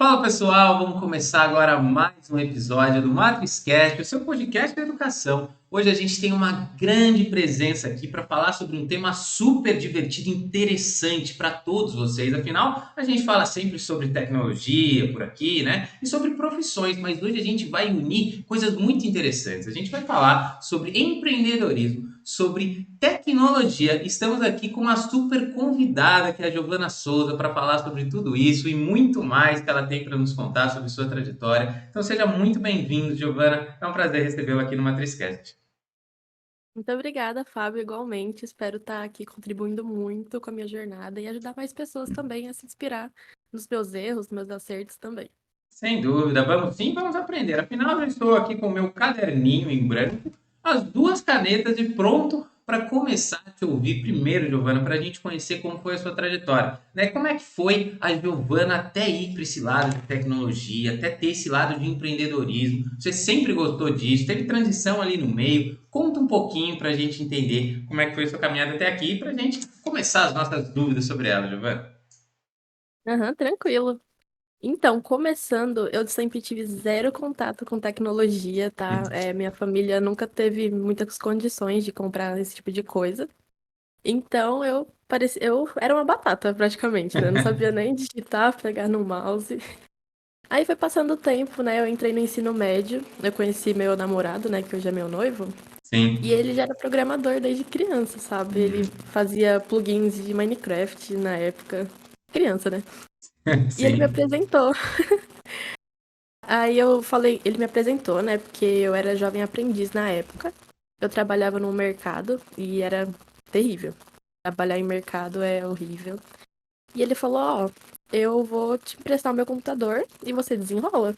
Fala pessoal, vamos começar agora mais um episódio do MatrizCast, o seu podcast de educação. Hoje a gente tem uma grande presença aqui para falar sobre um tema super divertido e interessante para todos vocês. Afinal, a gente fala sempre sobre tecnologia por aqui, né? E sobre profissões, mas hoje a gente vai unir coisas muito interessantes. A gente vai falar sobre empreendedorismo, sobre tecnologia. Estamos aqui com uma super convidada, que é a Giovana Souza, para falar sobre tudo isso e muito mais que ela tem para nos contar sobre sua trajetória. Então seja muito bem-vindo, Giovana. É um prazer recebê-la aqui no MatrizCast. Muito obrigada, Fábio, igualmente. Espero estar aqui contribuindo muito com a minha jornada e ajudar mais pessoas também a se inspirar nos meus erros, nos meus acertos também. Sem dúvida, vamos sim, vamos aprender. Afinal, eu estou aqui com o meu caderninho em branco, as duas canetas e pronto para começar a te ouvir primeiro, Giovana, para a gente conhecer como foi a sua trajetória. Né? Como é que foi a Giovana até ir para esse lado de tecnologia, até ter esse lado de empreendedorismo? Você sempre gostou disso? Teve transição ali no meio? Conta um pouquinho para a gente entender como é que foi a sua caminhada até aqui, para a gente começar as nossas dúvidas sobre ela, Giovana. Aham, tranquilo. Então, começando, eu sempre tive zero contato com tecnologia, tá? Minha família nunca teve muitas condições de comprar esse tipo de coisa. Então, eu era uma batata, praticamente, né? Eu não sabia nem digitar, pegar no mouse. Aí foi passando o tempo, né? Eu entrei no ensino médio, eu conheci meu namorado, né? Que hoje é meu noivo. E Sim, ele já era programador desde criança, sabe? Ele fazia plugins de Minecraft na época. Criança, né? E ele me sim, apresentou. Aí eu falei, ele me apresentou, né? Porque eu era jovem aprendiz na época. Eu trabalhava no mercado e era terrível. Trabalhar em mercado é horrível. E ele falou, ó, eu vou te emprestar o meu computador e você desenrola.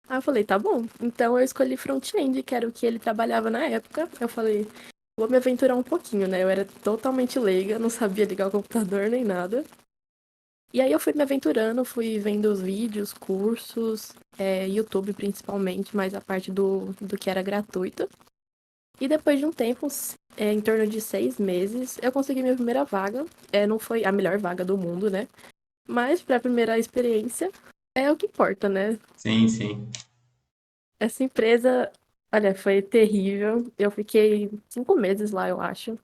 Aí eu falei, tá bom. Então eu escolhi front-end, que era o que ele trabalhava na época. Eu falei, vou me aventurar um pouquinho, né? Eu era totalmente leiga, não sabia ligar o computador nem nada. E aí eu fui me aventurando, fui vendo os vídeos, cursos, YouTube principalmente, mas a parte do que era gratuito. E depois de um tempo, em torno de 6 meses, eu consegui minha primeira vaga. Não foi a melhor vaga do mundo, né? Mas para a primeira experiência, é o que importa, né? sim, sim. Essa empresa, olha, foi terrível. Eu fiquei 5 meses lá, eu acho.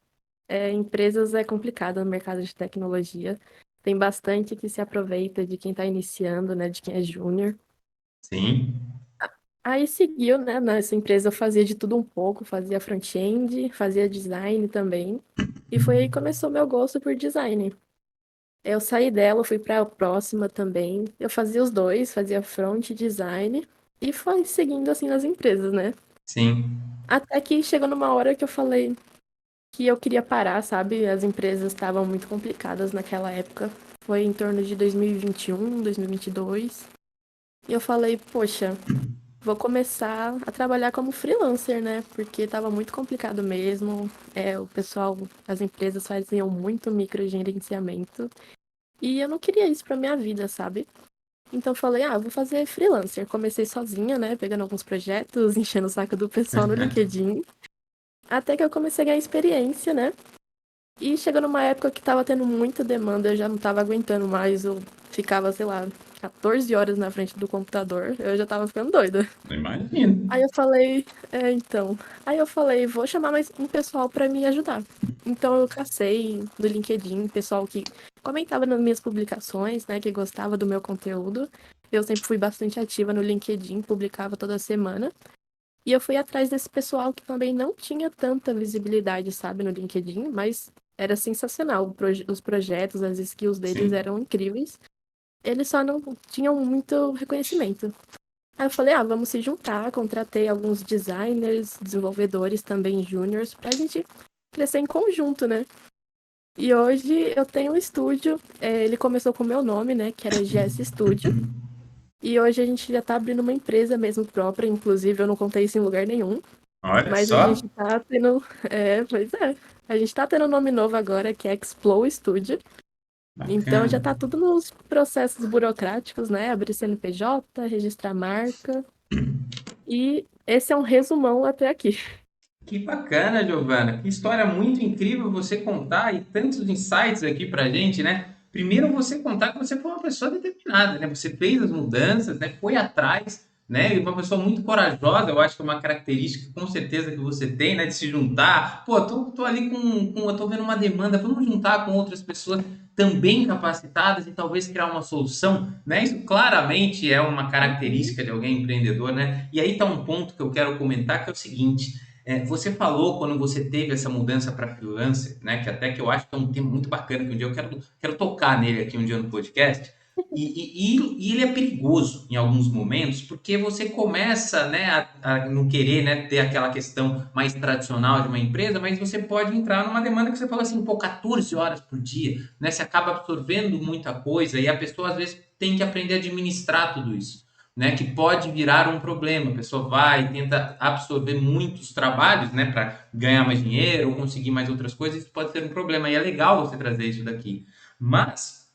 Empresas é complicado no mercado de tecnologia. Tem bastante que se aproveita de quem está iniciando, né, de quem é júnior. Sim, Aí seguiu, né, nessa empresa eu fazia de tudo um pouco, fazia front-end, fazia design também. E foi aí que começou meu gosto por design. Eu saí dela, fui para a próxima também. Eu fazia os dois, fazia front e design. E foi seguindo assim nas empresas, né? sim, Até que chegou numa hora que eu falei que eu queria parar, sabe? As empresas estavam muito complicadas naquela época. Foi em torno de 2021, 2022. E eu falei, poxa, vou começar a trabalhar como freelancer, né? Porque estava muito complicado mesmo. O pessoal, as empresas faziam muito microgerenciamento. E eu não queria isso pra minha vida, sabe? Então eu falei, vou fazer freelancer. Comecei sozinha, né? Pegando alguns projetos, enchendo o saco do pessoal no LinkedIn. Até que eu comecei a ganhar experiência, né? E chegou numa época que tava tendo muita demanda, eu já não tava aguentando mais. Eu ficava, sei lá, 14 horas na frente do computador. Eu já tava ficando doida. imagino. Aí eu falei, então. Aí eu falei, vou chamar mais um pessoal pra me ajudar. Então eu cacei no LinkedIn, pessoal que comentava nas minhas publicações, né, que gostava do meu conteúdo. Eu sempre fui bastante ativa no LinkedIn, publicava toda semana. E eu fui atrás desse pessoal que também não tinha tanta visibilidade, sabe, no LinkedIn, mas era sensacional. Os projetos, as skills deles Sim. eram incríveis. Eles só não tinham muito reconhecimento. Aí eu falei, vamos se juntar. Contratei alguns designers, desenvolvedores também júniors, pra gente crescer em conjunto, né? E hoje eu tenho um estúdio. Ele começou com o meu nome, né, que era GS Studio. E hoje a gente já tá abrindo uma empresa mesmo própria, inclusive eu não contei isso em lugar nenhum. Olha Mas a só, gente tá tendo. Pois é. A gente tá tendo um nome novo agora, que é Explow Studio. Então já bacana. tá tudo nos processos burocráticos, né? Abrir CNPJ, registrar marca. E esse é um resumão até aqui. Que bacana, Giovana. Que história muito incrível você contar e tantos insights aqui pra gente, né? Primeiro, você contar que você foi uma pessoa determinada, né? Você fez as mudanças, né? Foi atrás, né? E uma pessoa muito corajosa, eu acho que é uma característica com certeza que você tem, né? De se juntar. Pô, tô ali eu tô vendo uma demanda, vamos juntar com outras pessoas também capacitadas e talvez criar uma solução, né? Isso claramente é uma Uhum. característica de alguém empreendedor, né? E aí tá um ponto que eu quero comentar que é o seguinte: você falou quando você teve essa mudança para freelancer, né? Que até que eu acho que é um tema muito bacana que um dia eu quero tocar nele aqui um dia no podcast. E ele é perigoso em alguns momentos, porque você começa, né, a não querer, né, ter aquela questão mais tradicional de uma empresa, mas você pode entrar numa demanda que você fala assim, pô, 14 horas por dia, né? Você acaba absorvendo muita coisa e a pessoa às vezes tem que aprender a administrar tudo isso, né? Que pode virar um problema. A pessoa vai e tenta absorver muitos trabalhos, né, para ganhar mais dinheiro ou conseguir mais outras coisas, isso pode ser um problema. E é legal você trazer isso daqui. Mas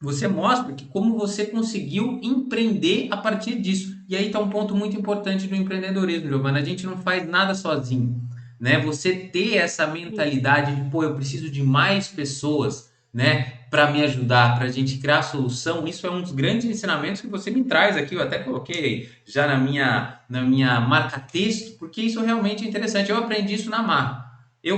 você mostra que como você conseguiu empreender a partir disso. E aí está um ponto muito importante do empreendedorismo, Giovana. A gente não faz nada sozinho, né? Você ter essa Sim. mentalidade de, pô, eu preciso de mais pessoas, né, para me ajudar, para a gente criar a solução. Isso é um dos grandes ensinamentos que você me traz aqui. Eu até coloquei já na minha marca texto, porque isso realmente é interessante. Eu aprendi isso na marra.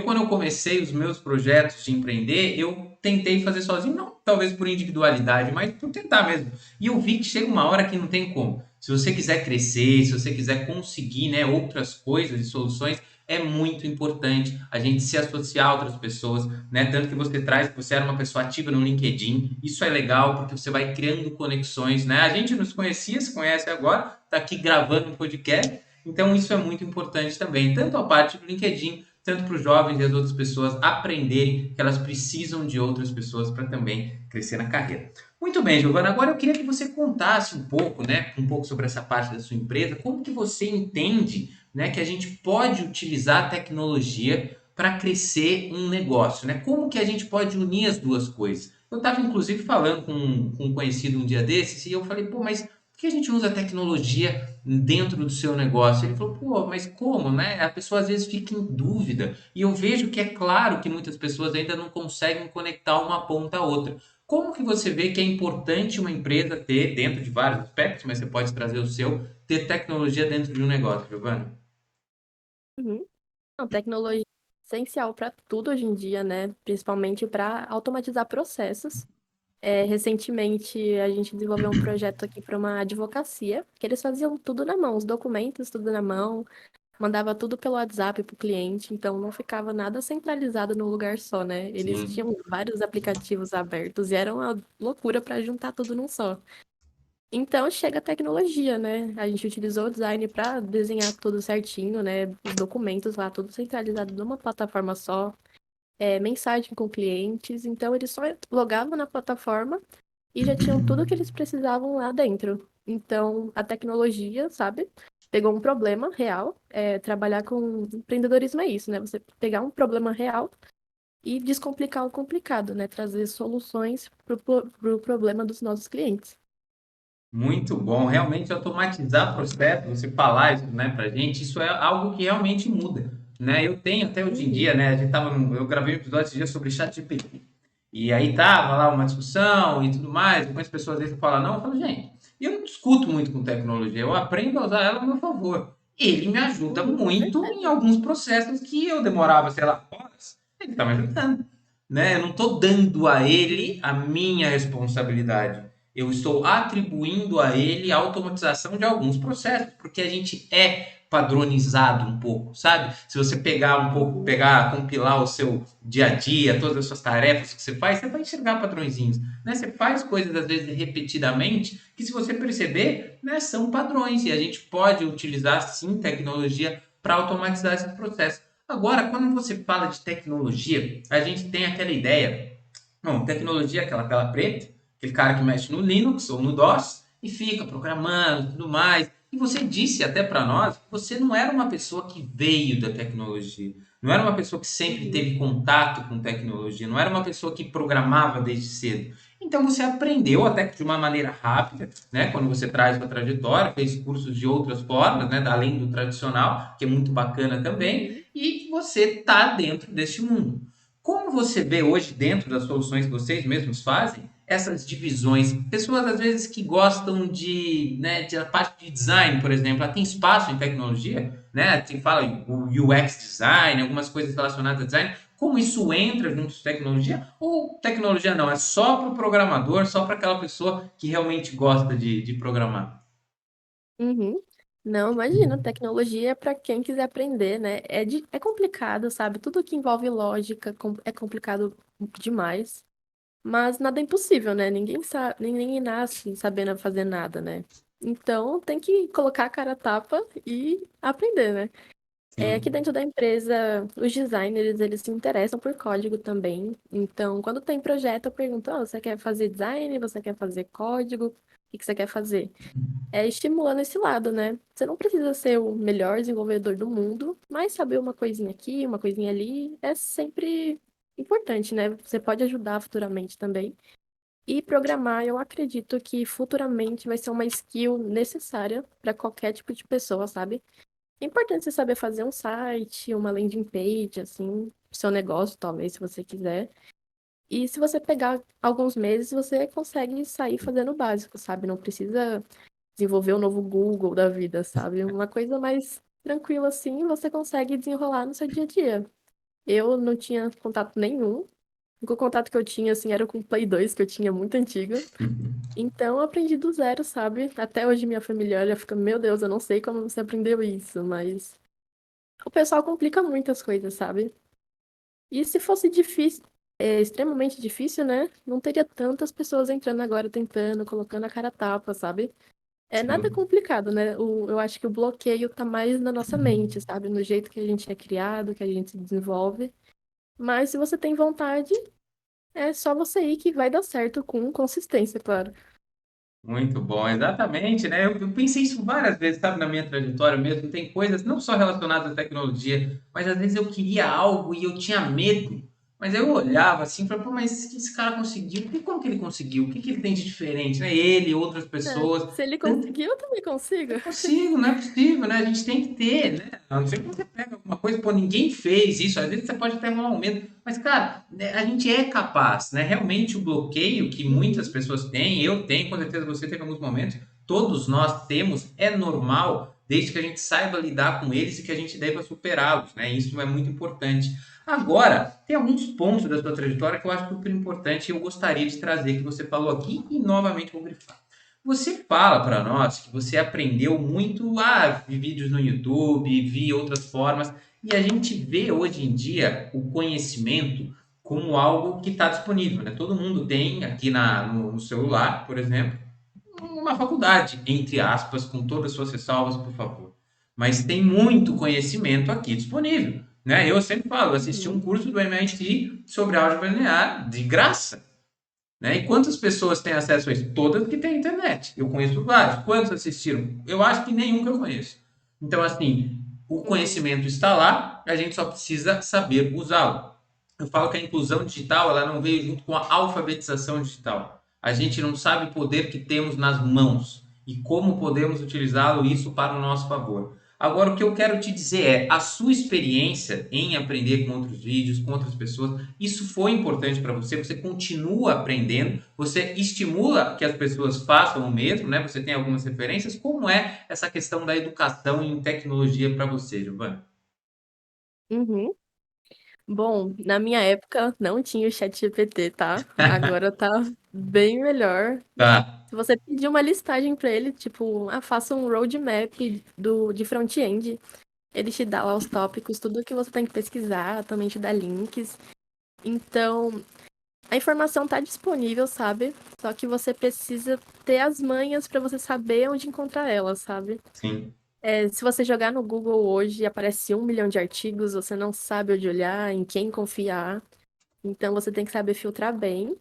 Quando eu comecei os meus projetos de empreender, eu tentei fazer sozinho, não talvez por individualidade, mas por tentar mesmo. E eu vi que chega uma hora que não tem como. Se você quiser crescer, se você quiser conseguir, né, outras coisas e soluções, é muito importante a gente se associar a outras pessoas, né? Tanto que você traz que você era uma pessoa ativa no LinkedIn. Isso é legal porque você vai criando conexões, né? A gente nos conhecia, se conhece agora, está aqui gravando um podcast. Então isso é muito importante também, tanto a parte do LinkedIn, tanto para os jovens e as outras pessoas aprenderem que elas precisam de outras pessoas para também crescer na carreira. Muito bem, Giovana, agora eu queria que você contasse um pouco, né, um pouco sobre essa parte da sua empresa, como que você entende, né, que a gente pode utilizar a tecnologia para crescer um negócio, né? Como que a gente pode unir as duas coisas? Eu estava inclusive falando com um conhecido um dia desses e eu falei, pô, mas por que a gente usa a tecnologia dentro do seu negócio? Ele falou, pô, mas como, né? A pessoa às vezes fica em dúvida. E eu vejo que é claro que muitas pessoas ainda não conseguem conectar uma ponta à outra. Como que você vê que é importante uma empresa ter, dentro de vários aspectos, mas você pode trazer o seu, ter tecnologia dentro de um negócio, Giovanna? Uhum. Não, tecnologia é essencial para tudo hoje em dia, né? Principalmente para automatizar processos. Recentemente, a gente desenvolveu um projeto aqui para uma advocacia, que eles faziam tudo na mão, os documentos tudo na mão, mandava tudo pelo WhatsApp para o cliente, então não ficava nada centralizado num lugar só, né? Eles Sim. tinham vários aplicativos abertos e era uma loucura para juntar tudo num só. Então chega a tecnologia, né? A gente utilizou o design para desenhar tudo certinho, né? Os documentos lá, tudo centralizado numa plataforma só, mensagem com clientes. Então eles só logavam na plataforma e já tinham tudo que eles precisavam lá dentro. Então a tecnologia, sabe? Pegou um problema real. Trabalhar com empreendedorismo é isso, né? Você pegar um problema real e descomplicar o complicado, né? Trazer soluções pro problema dos nossos clientes. Muito bom. Realmente automatizar processo, você falar isso, né, pra gente, isso é algo que realmente muda, né? Eu tenho até hoje em Uhum. dia, né, eu gravei um episódio esse dia sobre ChatGPT. E aí tava lá uma discussão e tudo mais, algumas pessoas às vezes falam não, eu falo, gente, eu não discuto muito com tecnologia, eu aprendo a usar ela a meu favor. Ele me ajuda Uhum, com muito em certeza. alguns processos que eu demorava, sei lá, horas. Ele tá me ajudando, né? Eu não estou dando a ele Uhum. a minha responsabilidade. Eu estou atribuindo a ele a automatização de alguns processos, porque a gente é padronizado um pouco, sabe? Se você pegar um pouco, Uhum. compilar o seu dia a dia, todas as suas tarefas que você faz, você vai enxergar padrõezinhos, né? Você faz coisas às vezes repetidamente, que se você perceber, né, são padrões e a gente pode utilizar sim tecnologia para automatizar esses processos. Agora, quando você fala de tecnologia, a gente tem aquela ideia, não, tecnologia é aquela tela preta, aquele cara que mexe no Linux ou no DOS e fica programando e tudo mais. E você disse até para nós que você não era uma pessoa que veio da tecnologia, não era uma pessoa que sempre Uhum. teve contato com tecnologia, não era uma pessoa que programava desde cedo. Então você aprendeu até que de uma maneira rápida, né? Quando você traz a trajetória, fez cursos de outras formas, né? Além do tradicional, que é muito bacana também, Uhum. e você está dentro deste mundo. Como você vê hoje dentro das soluções que vocês mesmos fazem, essas divisões? Pessoas, às vezes, que gostam né, de a parte de design, por exemplo, ela tem espaço em tecnologia, né? Se fala em o UX design, algumas coisas relacionadas a design. Como isso entra junto com tecnologia? Ou tecnologia não, é só para o programador, só para aquela pessoa que realmente gosta de programar? Uhum. Não, imagina, tecnologia é para quem quiser aprender, né? É complicado, sabe? Tudo que envolve lógica é complicado demais, mas nada é impossível, né? Ninguém sabe, ninguém nasce sabendo fazer nada, né? Então tem que colocar a cara a tapa e aprender, né? Aqui Sim. dentro da empresa, os designers, eles se interessam por código também. Então, quando tem projeto, eu pergunto, "Ah, você quer fazer design? Você quer fazer código? O que que você quer fazer?" Estimulando esse lado, né? Você não precisa ser o melhor desenvolvedor do mundo, mas saber uma coisinha aqui, uma coisinha ali, é sempre importante, né? Você pode ajudar futuramente também. E programar, eu acredito que futuramente vai ser uma skill necessária para qualquer tipo de pessoa, sabe? É importante você saber fazer um site, uma landing page, assim, pro seu negócio, talvez, se você quiser. E se você pegar alguns meses, você consegue sair fazendo o básico, sabe? Não precisa desenvolver o novo Google da vida, sabe? Uma coisa mais tranquila assim, você consegue desenrolar no seu dia a dia. Eu não tinha contato nenhum. O único contato que eu tinha, assim, era com o Play 2, que eu tinha muito antigo. Então, eu aprendi do zero, sabe? Até hoje minha família olha e fica, meu Deus, eu não sei como você aprendeu isso, mas o pessoal complica muitas coisas, sabe? E se fosse difícil, extremamente difícil, né? Não teria tantas pessoas entrando agora tentando, colocando a cara a tapa, sabe? É nada Sim. complicado, né? Eu acho que o bloqueio tá mais na nossa mente, sabe? No jeito que a gente é criado, que a gente se desenvolve. Mas se você tem vontade, é só você ir que vai dar certo com consistência, claro. Muito bom, exatamente, né? Eu pensei isso várias vezes, sabe, na minha trajetória mesmo. Tem coisas não só relacionadas à tecnologia, mas às vezes eu queria algo e eu tinha medo. Mas eu olhava assim e falava, pô, mas que esse cara conseguiu? Como que ele conseguiu? O que que ele tem de diferente, né? Ele, outras É, pessoas. se ele conseguiu, eu também É consigo. possível, não é possível, né? A gente tem que ter, né? A não ser que você pega alguma coisa, pô, ninguém fez isso. Às vezes você pode ter um aumento, mas, cara, né, a gente é capaz, né? Realmente o bloqueio que muitas Uhum, pessoas têm, eu tenho, com certeza você teve em alguns momentos, todos nós temos, é normal, desde que a gente saiba lidar com eles e que a gente deva superá-los, né? Isso é muito importante. Agora, tem alguns pontos da sua trajetória que eu acho super importante e eu gostaria de trazer, que você falou aqui e novamente vou grifar. Você fala para nós que você aprendeu muito, vi vídeos no YouTube, vi outras formas, e a gente vê hoje em dia o conhecimento como algo que está disponível, né? Todo mundo tem aqui no celular, por exemplo, uma faculdade, entre aspas, com todas as suas ressalvas, por favor. Mas tem muito conhecimento aqui disponível, né? Eu sempre falo, eu assisti um uhum, curso do MIT sobre álgebra linear de graça. Né? E quantas pessoas têm acesso a isso? Todas que têm internet. Eu conheço vários. Quantos assistiram? Eu acho que nenhum que eu conheço. Então, assim, o uhum, conhecimento está lá, a gente só precisa saber usá-lo. Eu falo que a inclusão digital ela não veio junto com a alfabetização digital. A gente não sabe o poder que temos nas mãos e como podemos utilizá-lo isso para o nosso favor. Agora, o que eu quero te dizer é, a sua experiência em aprender com outros vídeos, com outras pessoas, isso foi importante para você, você continua aprendendo, você estimula que as pessoas façam o mesmo, né? Você tem algumas referências. Como é essa questão da educação em tecnologia para você, Giovanni? uhum. Bom, na minha época não tinha o chat GPT, tá? Agora tá bem melhor. Tá, Se você pedir uma listagem pra ele, tipo, faça um roadmap de front-end, ele te dá lá os tópicos, tudo que você tem que pesquisar, também te dá links. Então, a informação tá disponível, sabe? Só que você precisa ter as manhas pra você saber onde encontrar ela, sabe? sim, Se você jogar no Google hoje, aparece 1 milhão de artigos, você não sabe onde olhar, em quem confiar. Então, você tem que saber filtrar bem,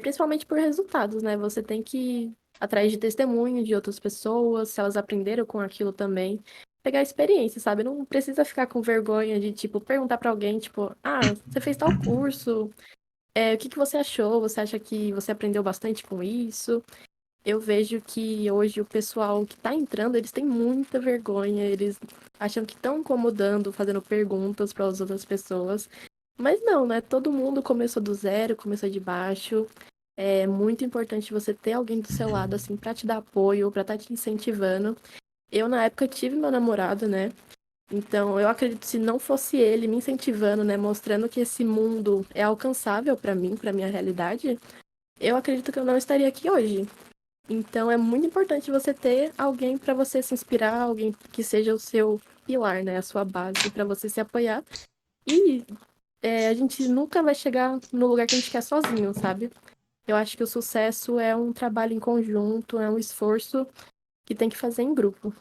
principalmente por resultados, né? Você tem que ir atrás de testemunho de outras pessoas, se elas aprenderam com aquilo também. Pegar experiência, sabe? Não precisa ficar com vergonha de, tipo, perguntar pra alguém, tipo, você fez tal curso, o que que você achou? Você acha que você aprendeu bastante com isso? Eu vejo que hoje o pessoal que tá entrando, eles têm muita vergonha, eles acham que estão incomodando, fazendo perguntas para as outras pessoas. Mas não, né? Todo mundo começou do zero, começou de baixo. É muito importante você ter alguém do seu lado, assim, pra te dar apoio, pra estar te incentivando. Eu, na época, tive meu namorado, né? Então, eu acredito que se não fosse ele me incentivando, né, mostrando que esse mundo é alcançável pra mim, pra minha realidade, eu acredito que eu não estaria aqui hoje. Então, é muito importante você ter alguém pra você se inspirar, alguém que seja o seu pilar, né, a sua base pra você se apoiar. E a gente nunca vai chegar no lugar que a gente quer sozinho, sabe? Eu acho que o sucesso é um trabalho em conjunto, é um esforço que tem que fazer em grupo.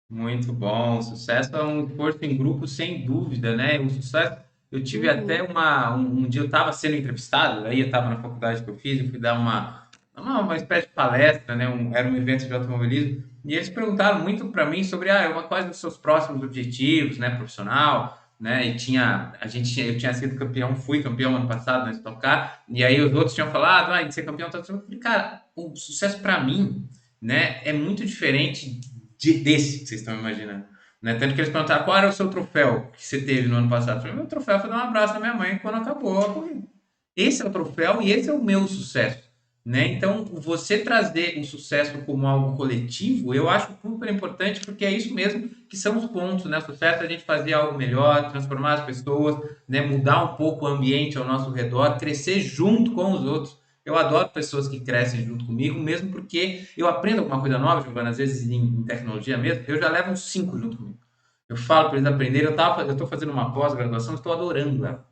Muito bom. Sucesso é um esforço em grupo, sem dúvida, né? O sucesso. Eu tive até Uhum. um dia eu estava sendo entrevistado, aí eu estava na faculdade que eu fiz, eu fui dar uma espécie de palestra, né? Era um evento de automobilismo, e eles perguntaram muito para mim sobre quais os seus próximos objetivos, né, profissional, né? E eu tinha sido campeão, fui campeão ano passado na Stock Car, e aí os outros tinham falado, de ser campeão, tá, eu falei, cara, o sucesso para mim, né, é muito diferente desse que vocês estão imaginando. Né? Tanto que eles perguntaram qual era o seu troféu que você teve no ano passado. Eu falei, meu troféu foi dar um abraço na minha mãe quando acabou a corrida. Esse é o troféu e esse é o meu sucesso. Né? Então, você trazer o sucesso como algo coletivo, eu acho super importante, porque é isso mesmo que são os pontos. Né? O sucesso é a gente fazer algo melhor, transformar as pessoas, né? Mudar um pouco o ambiente ao nosso redor, crescer junto com os outros. Eu adoro pessoas que crescem junto comigo, mesmo porque eu aprendo alguma coisa nova, Giovana, às vezes em tecnologia mesmo, eu já levo uns 5 junto comigo. Eu falo para eles aprenderem, eu estou fazendo uma pós-graduação, estou adorando ela.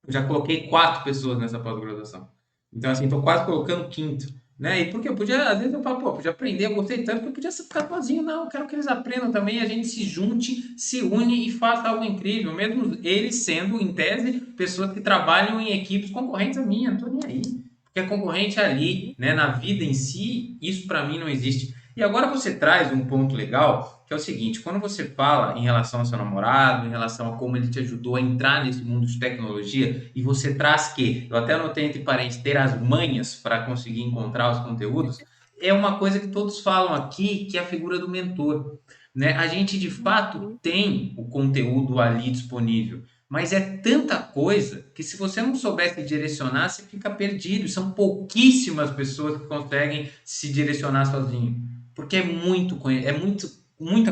Eu já coloquei 4 pessoas nessa pós-graduação. Então, assim, estou quase colocando o quinto. Né? E porque eu podia, às vezes eu falo, pô, podia aprender, eu gostei tanto que eu podia ficar sozinho. Não, eu quero que eles aprendam também, a gente se junte, se une e faça algo incrível. Mesmo eles sendo, em tese, pessoas que trabalham em equipes concorrentes a minha, não tô nem aí. Porque é concorrente ali, né? Na vida em si, isso para mim não existe. E agora você traz um ponto legal, que é o seguinte, quando você fala em relação ao seu namorado, em relação a como ele te ajudou a entrar nesse mundo de tecnologia, e você traz que, eu até anotei entre parênteses, ter as manhas para conseguir encontrar os conteúdos, é uma coisa que todos falam aqui, que é a figura do mentor. Né? A gente, de fato, Uhum. tem o conteúdo ali disponível, mas é tanta coisa que se você não soubesse direcionar, você fica perdido. São pouquíssimas pessoas que conseguem se direcionar sozinho. Porque muita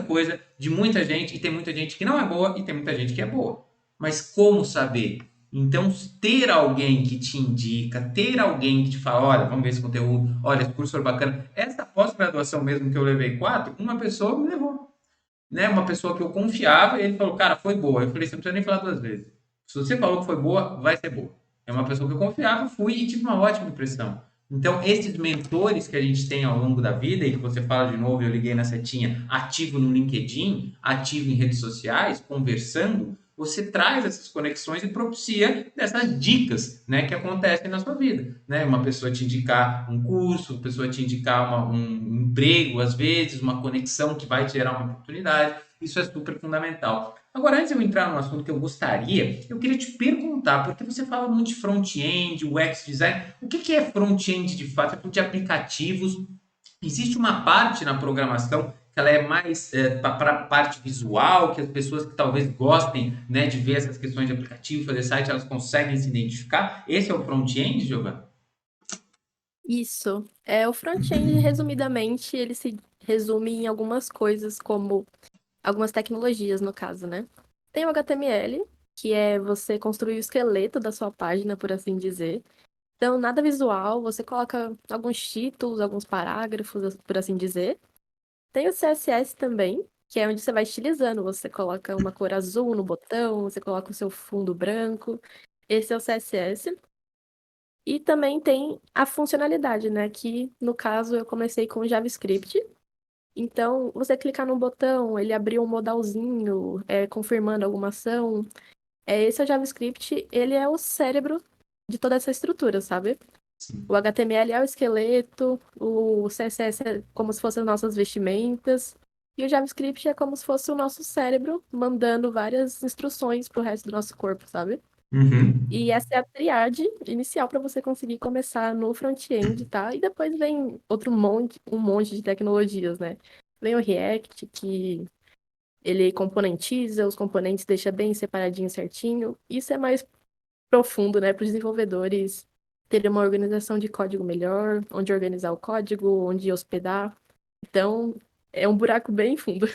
coisa de muita gente, e tem muita gente que não é boa e tem muita gente que é boa. Mas como saber? Então, ter alguém que te indica, ter alguém que te fala, olha, vamos ver esse conteúdo, olha, esse curso foi bacana. Essa pós-graduação mesmo que eu levei 4, uma pessoa me levou. Né? Uma pessoa que eu confiava, e ele falou, cara, foi boa. Eu falei, você não precisa nem falar 2 vezes. Se você falou que foi boa, vai ser boa. É uma pessoa que eu confiava, fui e tive uma ótima impressão. Então, esses mentores que a gente tem ao longo da vida, e que você fala de novo, eu liguei na setinha, ativo no LinkedIn, ativo em redes sociais, conversando, você traz essas conexões e propicia essas dicas, né, que acontecem na sua vida, né? Uma pessoa te indicar um curso, uma pessoa te indicar um emprego, às vezes, uma conexão que vai te gerar uma oportunidade. Isso é super fundamental. Agora, antes de eu entrar no assunto que eu gostaria, eu queria te perguntar, porque você fala muito de front-end, UX design, o que é front-end de fato? É de aplicativos, existe uma parte na programação que ela é mais para a parte visual, que as pessoas que talvez gostem, né, de ver essas questões de aplicativo, fazer site, elas conseguem se identificar. Esse é o front-end, Giovanna? Isso. O front-end, resumidamente, ele se resume em algumas coisas, como algumas tecnologias, no caso, né? Tem o HTML, que é você construir o esqueleto da sua página, por assim dizer. Então, nada visual, você coloca alguns títulos, alguns parágrafos, por assim dizer. Tem o CSS também, que é onde você vai estilizando. Você coloca uma cor azul no botão, você coloca o seu fundo branco. Esse é o CSS. E também tem a funcionalidade, né? Que no caso eu comecei com JavaScript. Então, você clicar no botão, ele abriu um modalzinho, confirmando alguma ação. Esse é o JavaScript, ele é o cérebro de toda essa estrutura, sabe? O HTML é o esqueleto, o CSS é como se fossem as nossas vestimentas, e o JavaScript é como se fosse o nosso cérebro mandando várias instruções pro resto do nosso corpo, sabe? Uhum. E essa é a triade inicial para você conseguir começar no front-end, tá? E depois vem um monte de tecnologias, né? Vem o React, que ele componentiza, os componentes deixa bem separadinho certinho. Isso é mais profundo, né, para os desenvolvedores ter uma organização de código melhor, onde organizar o código, onde hospedar. Então, é um buraco bem fundo.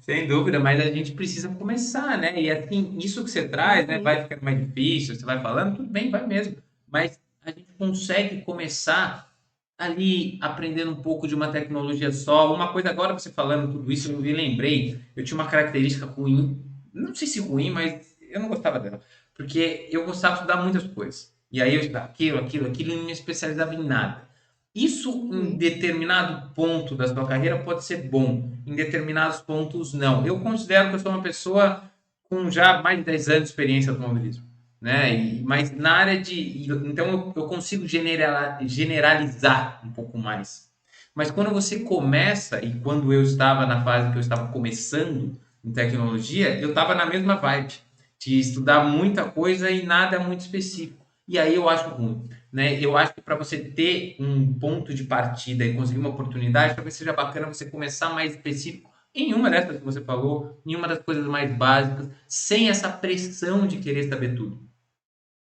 Sem dúvida, mas a gente precisa começar, né? E assim, isso que você traz, né, Uhum, vai ficando mais difícil, você vai falando, tudo bem, vai mesmo. Mas a gente consegue começar ali aprendendo um pouco de uma tecnologia só. Uma coisa agora você falando tudo isso, eu me lembrei, eu tinha uma característica ruim, não sei se ruim, mas eu não gostava dela, porque eu gostava de estudar muitas coisas. E aí eu estudava aquilo e não me especializava em nada. Isso em uhum, determinado ponto da sua carreira pode ser bom, em determinados pontos não. Eu considero que eu sou uma pessoa com já mais de 10 anos de experiência no automobilismo, né? Mas na área de. Então eu consigo generalizar um pouco mais. Mas quando você começa, e quando eu estava na fase que eu estava começando em tecnologia, eu estava na mesma vibe de estudar muita coisa e nada muito específico. E aí eu acho ruim, né? Eu acho que para você ter um ponto de partida e conseguir uma oportunidade, talvez seja bacana você começar mais específico em uma dessas que você falou, em uma das coisas mais básicas, sem essa pressão de querer saber tudo.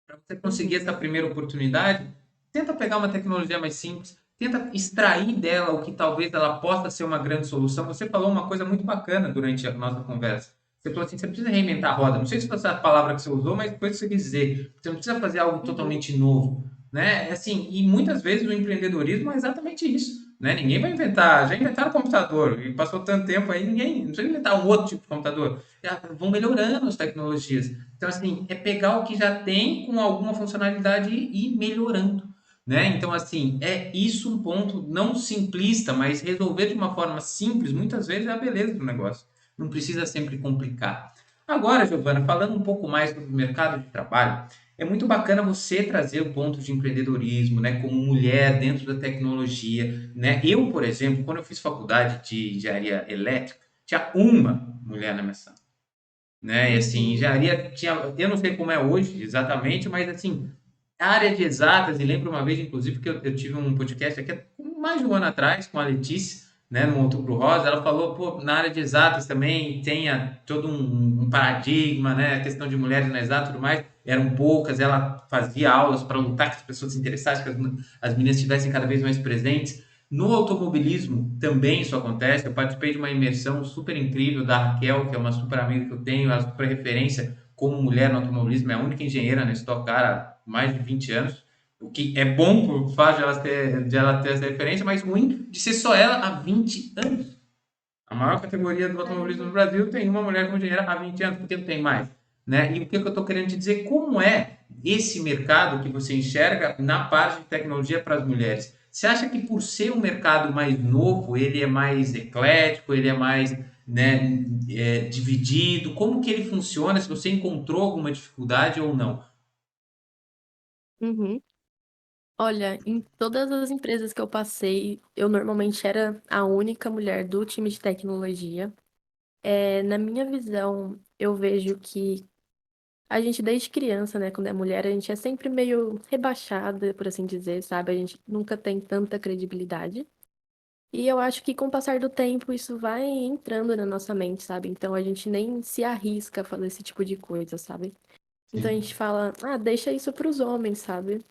Para você conseguir uhum, essa primeira oportunidade, tenta pegar uma tecnologia mais simples, tenta extrair dela o que talvez ela possa ser uma grande solução. Você falou uma coisa muito bacana durante a nossa conversa. Você falou assim, você precisa reinventar a roda. Não sei se foi essa palavra que você usou, mas foi isso que você quis dizer. Você não precisa fazer algo uhum, totalmente novo, né? Assim, e muitas vezes o empreendedorismo é exatamente isso, né? Ninguém vai inventar, já inventaram computador e passou tanto tempo aí, ninguém, não precisa inventar um outro tipo de computador. Já vão melhorando as tecnologias. Então, assim, é pegar o que já tem com alguma funcionalidade e ir melhorando, né? Então, assim, é isso um ponto não simplista, mas resolver de uma forma simples, muitas vezes é a beleza do negócio. Não precisa sempre complicar. Agora, Giovana, falando um pouco mais sobre o mercado de trabalho, é muito bacana você trazer o ponto de empreendedorismo, né, como mulher dentro da tecnologia, né? Eu, por exemplo, quando eu fiz faculdade de engenharia elétrica, tinha uma mulher na minha sala, né? E assim, uhum, engenharia tinha, eu não sei como é hoje exatamente, mas assim, a área de exatas, e lembro uma vez, inclusive, que eu tive um podcast aqui há mais de um ano atrás com a Letícia, né, no Outubro Rosa, ela falou, pô, na área de exatas também tenha todo um paradigma, né, a questão de mulheres na exata e tudo mais, eram poucas, ela fazia aulas para lutar que as pessoas se interessassem, que as meninas estivessem cada vez mais presentes. No automobilismo também isso acontece. Eu participei de uma imersão super incrível da Raquel, que é uma super amiga que eu tenho, ela é super referência como mulher no automobilismo, é a única engenheira na Stock Car há mais de 20 anos. O que é bom por fato de ela ter essa referência, mas ruim de ser só ela há 20 anos. A maior categoria do automobilismo no caramba. Brasil tem uma mulher como engenheira há 20 anos, porque não tem mais. Né? E o que eu estou querendo te dizer? Como é esse mercado que você enxerga na parte de tecnologia para as mulheres? Você acha que por ser um mercado mais novo, ele é mais eclético, ele é mais, né, dividido? Como que ele funciona? Se você encontrou alguma dificuldade ou não? Uhum. Olha, em todas as empresas que eu passei, eu normalmente era a única mulher do time de tecnologia. Na minha visão, eu vejo que a gente, desde criança, né, quando é mulher, a gente é sempre meio rebaixada, por assim dizer, sabe? A gente nunca tem tanta credibilidade. E eu acho que com o passar do tempo isso vai entrando na nossa mente, sabe? Então a gente nem se arrisca a fazer esse tipo de coisa, sabe? Então a Sim. gente fala, ah, deixa isso pros homens, sabe?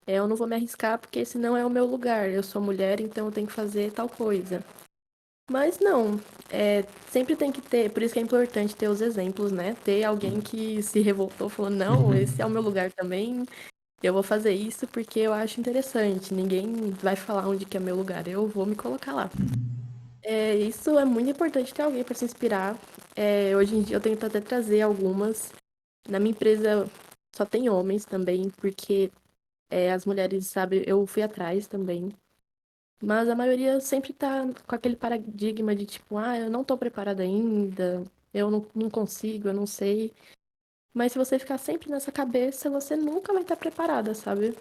Eu não vou me arriscar porque esse não é o meu lugar. Eu sou mulher, então eu tenho que fazer tal coisa. Mas não, sempre tem que ter, por isso que é importante ter os exemplos, né? Ter alguém que se revoltou, falou, não, esse é o meu lugar também, eu vou fazer isso porque eu acho interessante. Ninguém vai falar onde que é meu lugar, eu vou me colocar lá. Isso é muito importante ter alguém para se inspirar. Hoje em dia eu tento até trazer algumas. Na minha empresa só tem homens também, porque as mulheres, sabe, eu fui atrás também. Mas a maioria sempre tá com aquele paradigma de tipo, ah, eu não tô preparada ainda, eu não consigo, eu não sei. Mas se você ficar sempre nessa cabeça, você nunca vai estar preparada, sabe?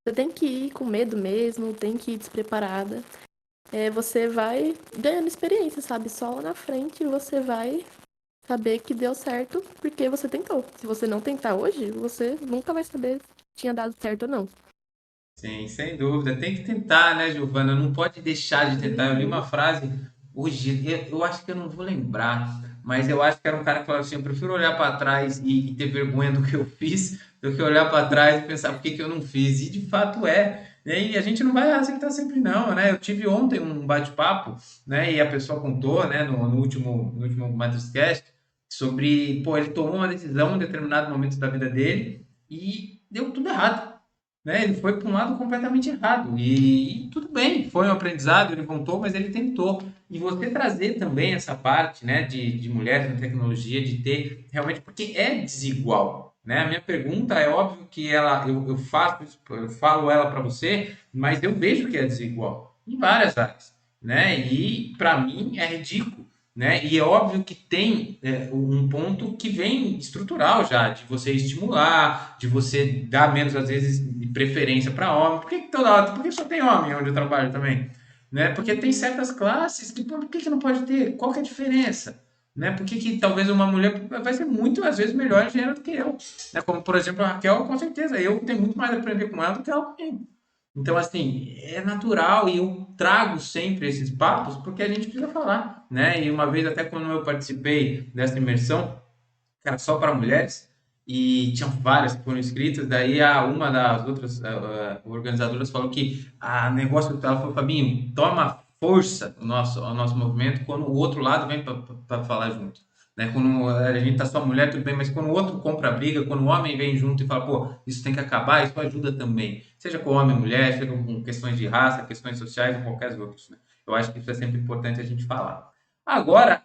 Você tem que ir com medo mesmo, tem que ir despreparada. Você vai ganhando experiência, sabe? Só lá na frente você vai saber que deu certo porque você tentou. Se você não tentar hoje, você nunca vai saber se tinha dado certo ou não. Sim, sem dúvida. Tem que tentar, né, Giovana? Não pode deixar de tentar. Eu li uma Uhum. frase hoje, eu acho que eu não vou lembrar, mas eu acho que era um cara que falava assim, eu prefiro olhar para trás e ter vergonha do que eu fiz, do que olhar para trás e pensar por que que eu não fiz. E de fato é. Né? E a gente não vai aceitar sempre não, né? Eu tive ontem um bate-papo, né? E a pessoa contou, né? No último Matrixcast, sobre, pô, ele tomou uma decisão em determinado momento da vida dele e deu tudo errado, né? Ele foi para um lado completamente errado e tudo bem, foi um aprendizado, ele voltou, mas ele tentou. E você trazer também essa parte, né, de mulheres na tecnologia, de ter realmente, porque é desigual, né? A minha pergunta é óbvio que eu faço, eu falo ela para você, mas eu vejo que é desigual em várias áreas, né? E para mim é ridículo. Né? E é óbvio que tem um ponto que vem estrutural já, de você estimular, de você dar menos, às vezes, de preferência para homem. Por que só tem homem onde eu trabalho também? Né? Porque tem Uhum. certas classes que, por que não pode ter? Qual que é a diferença? Né? Por que talvez uma mulher vai ser muito, às vezes, melhor engenheira do que eu? Né? Como, por exemplo, a Raquel, com certeza, eu tenho muito mais a aprender com ela do que ela comigo. Então, assim, é natural e eu trago sempre esses papos porque a gente precisa falar, né? E uma vez, até quando eu participei dessa imersão, que era só para mulheres, e tinham várias que foram inscritas, daí uma das outras organizadoras falou que a negócio dela falou, Fabinho, toma força o nosso movimento quando o outro lado vem para falar junto. Né? Quando a gente tá só mulher, tudo bem, mas quando o outro compra a briga, quando o homem vem junto e fala, pô, isso tem que acabar, isso ajuda também. Seja com homem e mulher, seja com questões de raça, questões sociais ou qualquer outros. Né? Eu acho que isso é sempre importante a gente falar. Agora,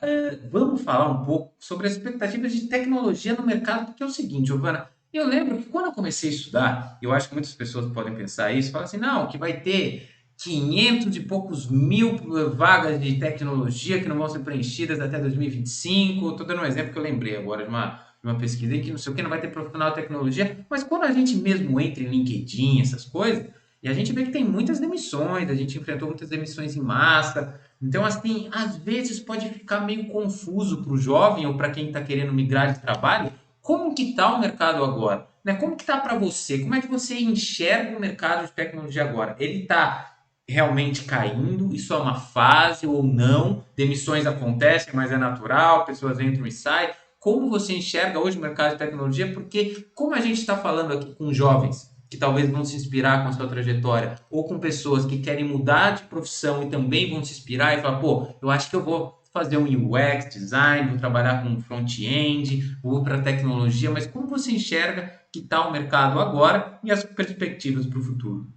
vamos falar um pouco sobre as expectativas de tecnologia no mercado, porque é o seguinte, Giovana, eu lembro que quando eu comecei a estudar, eu acho que muitas pessoas podem pensar isso, falam assim, não, que vai ter 500 e poucos mil vagas de tecnologia que não vão ser preenchidas até 2025. Estou dando um exemplo que eu lembrei agora de uma pesquisa que não sei o que, não vai ter profissional de tecnologia, mas quando a gente mesmo entra em LinkedIn, essas coisas, e a gente vê que tem muitas demissões, a gente enfrentou muitas demissões em massa, então, assim, às vezes pode ficar meio confuso para o jovem ou para quem está querendo migrar de trabalho, como que está o mercado agora? Né? Como que está para você? Como é que você enxerga o mercado de tecnologia agora? Ele está realmente caindo? Isso é uma fase ou não? Demissões acontecem, mas é natural, pessoas entram e saem. Como você enxerga hoje o mercado de tecnologia? Porque, como a gente está falando aqui com jovens que talvez vão se inspirar com a sua trajetória, ou com pessoas que querem mudar de profissão e também vão se inspirar e falar, pô, eu acho que eu vou fazer um UX design, vou trabalhar com front-end, vou para tecnologia, mas como você enxerga que está o mercado agora e as perspectivas para o futuro?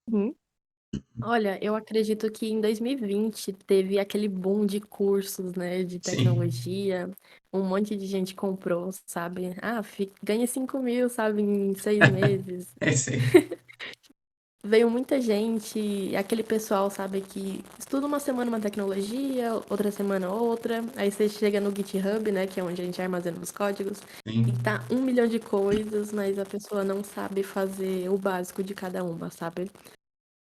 Uhum. Olha, eu acredito que em 2020 teve aquele boom de cursos, né, de Sim, tecnologia. Um monte de gente comprou, sabe? Ah, ganha 5 mil, sabe, em 6 meses. é isso aí. Veio muita gente, aquele pessoal, sabe, que estuda uma semana uma tecnologia, outra semana outra. Aí você chega no GitHub, né, que é onde a gente armazena os códigos, e Sim, tá 1 milhão de coisas, mas a pessoa não sabe fazer o básico de cada uma, sabe?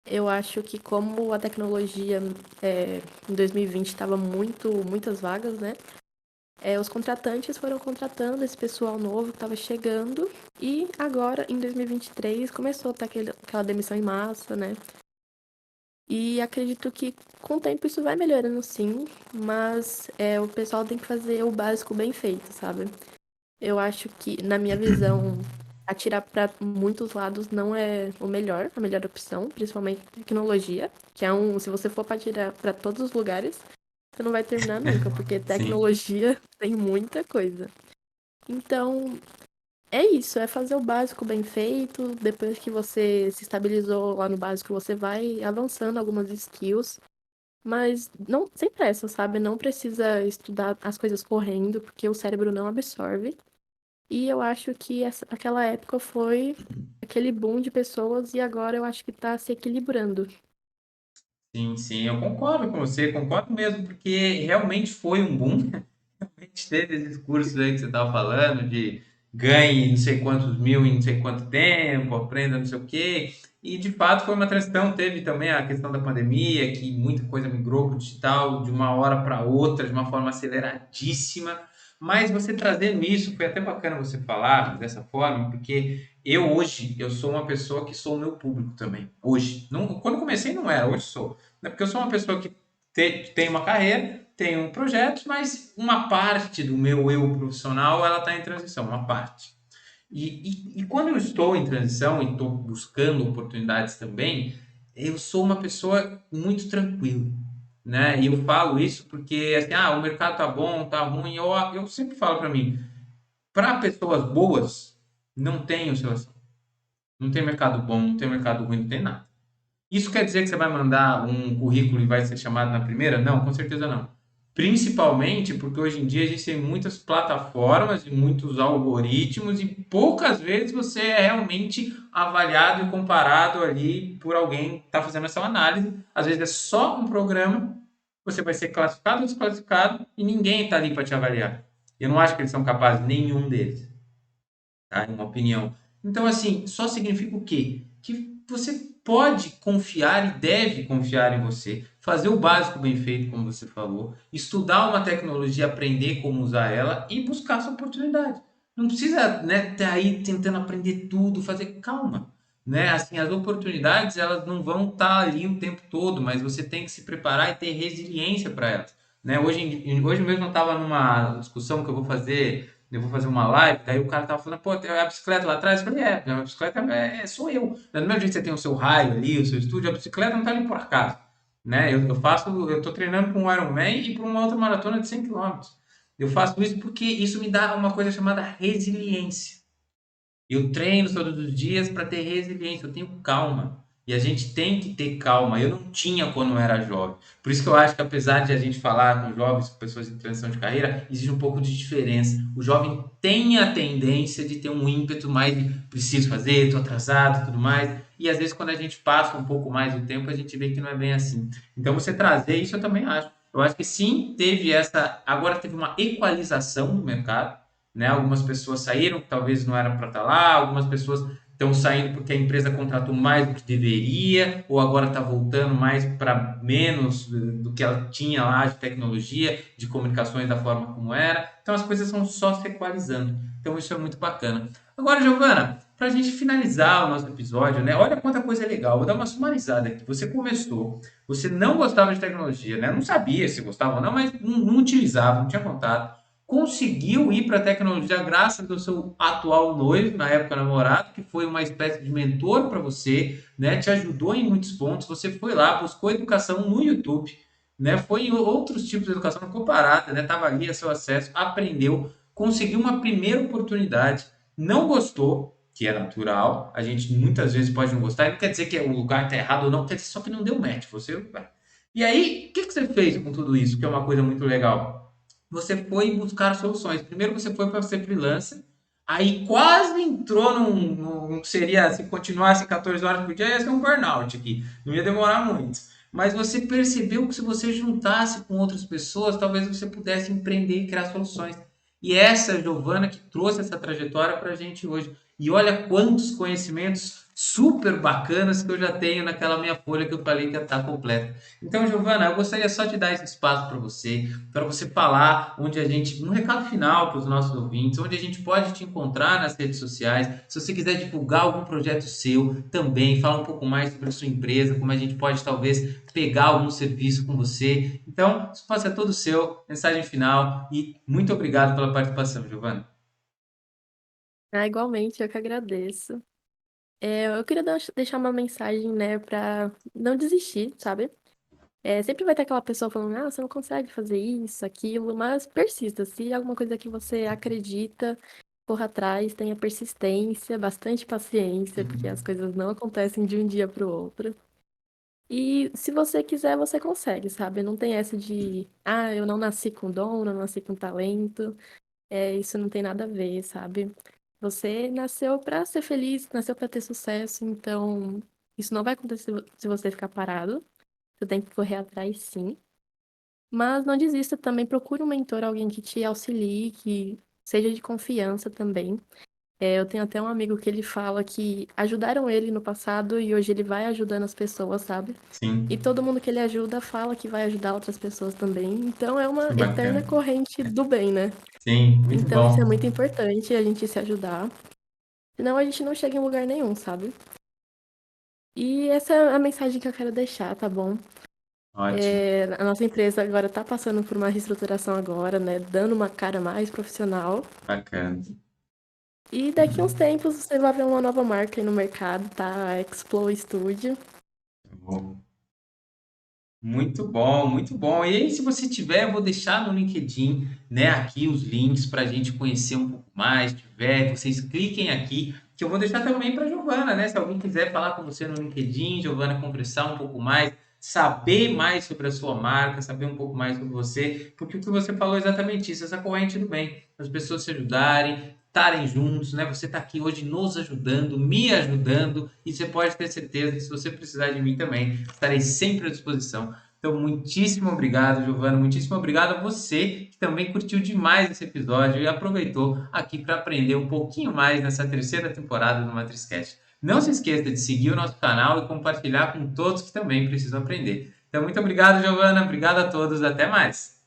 Eu acho que como a tecnologia em 2020 estava muitas vagas, né? Os contratantes foram contratando esse pessoal novo que estava chegando e agora, em 2023, começou a ter aquela demissão em massa, né? E acredito que com o tempo isso vai melhorando sim, mas o pessoal tem que fazer o básico bem feito, sabe? Eu acho que, na minha visão, atirar para muitos lados não é a melhor opção, principalmente tecnologia, que é se você for para atirar para todos os lugares, você não vai terminar nunca, porque sim. tecnologia tem muita coisa. Então, é isso, é fazer o básico bem feito, depois que você se estabilizou lá no básico, você vai avançando algumas skills, mas não sem pressa, sabe? Não precisa estudar as coisas correndo, porque o cérebro não absorve. E eu acho que aquela época foi aquele boom de pessoas e agora eu acho que tá se equilibrando. Sim, sim, eu concordo com você, concordo mesmo, porque realmente foi um boom. Realmente teve esses cursos aí que você estava falando, de ganhe não sei quantos mil em não sei quanto tempo, aprenda não sei o quê. E de fato foi uma transição. Teve também a questão da pandemia, que muita coisa migrou para o digital de uma hora para outra, de uma forma aceleradíssima. Mas você trazendo isso, foi até bacana você falar dessa forma, porque eu sou uma pessoa que sou o meu público também. Hoje. Não, quando comecei não era, hoje sou. Né? Porque eu sou uma pessoa que tem uma carreira, tenho projetos, mas uma parte do meu eu profissional ela está em transição, uma parte. E quando eu estou em transição e estou buscando oportunidades também, eu sou uma pessoa muito tranquila, né? E eu falo isso porque, assim, o mercado tá bom, tá ruim. Eu sempre falo para mim, para pessoas boas, não tem oscilação. Não tem mercado bom, não tem mercado ruim, não tem nada. Isso quer dizer que você vai mandar um currículo e vai ser chamado na primeira? Não, com certeza não. Principalmente porque hoje em dia existem muitas plataformas e muitos algoritmos e poucas vezes você é realmente avaliado e comparado ali por alguém que está fazendo essa análise. Às vezes é só um programa, você vai ser classificado ou desclassificado e ninguém está ali para te avaliar. Eu não acho que eles são capazes, nenhum deles, tá? Em uma opinião. Então, assim, só significa o quê? Que você pode confiar e deve confiar em você, fazer o básico bem feito, como você falou, estudar uma tecnologia, aprender como usar ela e buscar sua oportunidade. Não precisa, né, estar aí tentando aprender tudo, fazer calma, né? Assim, as oportunidades elas não vão estar ali o tempo todo, mas você tem que se preparar e ter resiliência para elas, né? Hoje mesmo eu estava numa discussão que eu vou fazer uma live, daí o cara tava falando, pô, tem a bicicleta lá atrás. Eu falei, a bicicleta sou eu. Do mesmo jeito que você tem o seu raio ali, o seu estúdio, a bicicleta não tá ali por acaso. Né? Eu tô treinando para um Ironman e para uma outra maratona de 100 quilômetros. Eu faço isso porque isso me dá uma coisa chamada resiliência. Eu treino todos os dias para ter resiliência, eu tenho calma. E a gente tem que ter calma. Eu não tinha quando eu era jovem. Por isso que eu acho que apesar de a gente falar com jovens, com pessoas em transição de carreira, existe um pouco de diferença. O jovem tem a tendência de ter um ímpeto mais de preciso fazer, estou atrasado e tudo mais. E às vezes quando a gente passa um pouco mais do tempo, a gente vê que não é bem assim. Então você trazer isso eu também acho. Eu acho que sim, agora teve uma equalização do mercado, né? Algumas pessoas saíram que talvez não eram para estar lá, algumas pessoas estão saindo porque a empresa contratou mais do que deveria, ou agora está voltando mais para menos do que ela tinha lá de tecnologia, de comunicações da forma como era. Então as coisas são só se equalizando. Então isso é muito bacana. Agora, Giovana, para a gente finalizar o nosso episódio, né? Olha quanta coisa legal. Vou dar uma sumarizada aqui. Você começou, você não gostava de tecnologia, né? Não sabia se gostava ou não, mas não utilizava, não tinha contato, conseguiu ir para a tecnologia graças ao seu atual noivo, na época namorado, que foi uma espécie de mentor para você, né? Te ajudou em muitos pontos. Você foi lá, buscou educação no YouTube, né? Foi em outros tipos de educação, não ficou parada, né? Tava ali a seu acesso, aprendeu, conseguiu uma primeira oportunidade, não gostou, que é natural. A gente muitas vezes pode não gostar, e não quer dizer que o lugar está errado ou não, quer dizer só que não deu match. E aí, o que que você fez com tudo isso? Que é uma coisa muito legal. Você foi buscar soluções. Primeiro você foi para ser freelancer, aí quase entrou seria, se continuasse 14 horas por dia, ia ser um burnout aqui, não ia demorar muito. Mas você percebeu que se você juntasse com outras pessoas, talvez você pudesse empreender e criar soluções. E essa é a Giovana que trouxe essa trajetória para a gente hoje. E olha quantos conhecimentos super bacanas que eu já tenho naquela minha folha que eu falei que ia estar completa. Então, Giovana, eu gostaria só de dar esse espaço para você falar onde a gente, um recado final para os nossos ouvintes, onde a gente pode te encontrar nas redes sociais. Se você quiser divulgar algum projeto seu também, fala um pouco mais sobre a sua empresa, como a gente pode talvez pegar algum serviço com você. Então, o espaço é todo seu, mensagem final e muito obrigado pela participação, Giovana. Igualmente, eu que agradeço. Eu queria deixar uma mensagem, né, pra não desistir, sabe? Sempre vai ter aquela pessoa falando, você não consegue fazer isso, aquilo, mas persista. Se é alguma coisa que você acredita, corra atrás, tenha persistência, bastante paciência, porque as coisas não acontecem de um dia para o outro. E se você quiser, você consegue, sabe? Não tem essa de, eu não nasci com dom, não nasci com talento. Isso não tem nada a ver, sabe? Você nasceu para ser feliz, nasceu para ter sucesso, então isso não vai acontecer se você ficar parado. Você tem que correr atrás, sim. Mas não desista também, procure um mentor, alguém que te auxilie, que seja de confiança também. Eu tenho até um amigo que ele fala que ajudaram ele no passado e hoje ele vai ajudando as pessoas, sabe? E Sim, todo mundo que ele ajuda fala que vai ajudar outras pessoas também. Então é uma que eterna bacana. corrente do bem, né? Sim, muito Então isso é bom. muito importante, a gente se ajudar. Senão a gente não chega em lugar nenhum, sabe? E essa é a mensagem que eu quero deixar, tá bom? Ótimo, A nossa empresa agora está passando por uma reestruturação agora, né? Dando uma cara mais profissional. bacana. E daqui uns tempos você vai ver uma nova marca aí no mercado, tá? A Explo Studio. Bom. Muito bom, muito bom. E aí, se você tiver, eu vou deixar no LinkedIn, né, aqui os links para a gente conhecer um pouco mais. Se tiver, vocês cliquem aqui, que eu vou deixar também para Giovana, né? Se alguém quiser falar com você no LinkedIn, Giovana, conversar um pouco mais, saber mais sobre a sua marca, saber um pouco mais sobre você, porque o que você falou é exatamente isso, essa corrente do bem, as pessoas se ajudarem, estarem juntos, né? Você está aqui hoje nos ajudando, me ajudando, e você pode ter certeza que se você precisar de mim também, estarei sempre à disposição. Então, muitíssimo obrigado, Giovana. Muitíssimo obrigado a você que também curtiu demais esse episódio e aproveitou aqui para aprender um pouquinho mais nessa terceira temporada do MatrizCast. Não se esqueça de seguir o nosso canal e compartilhar com todos que também precisam aprender. Então, muito obrigado, Giovana. Obrigado a todos. Até mais.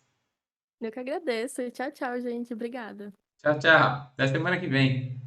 Eu que agradeço. Tchau, tchau, gente. Obrigada. Tchau, tchau. Até semana que vem.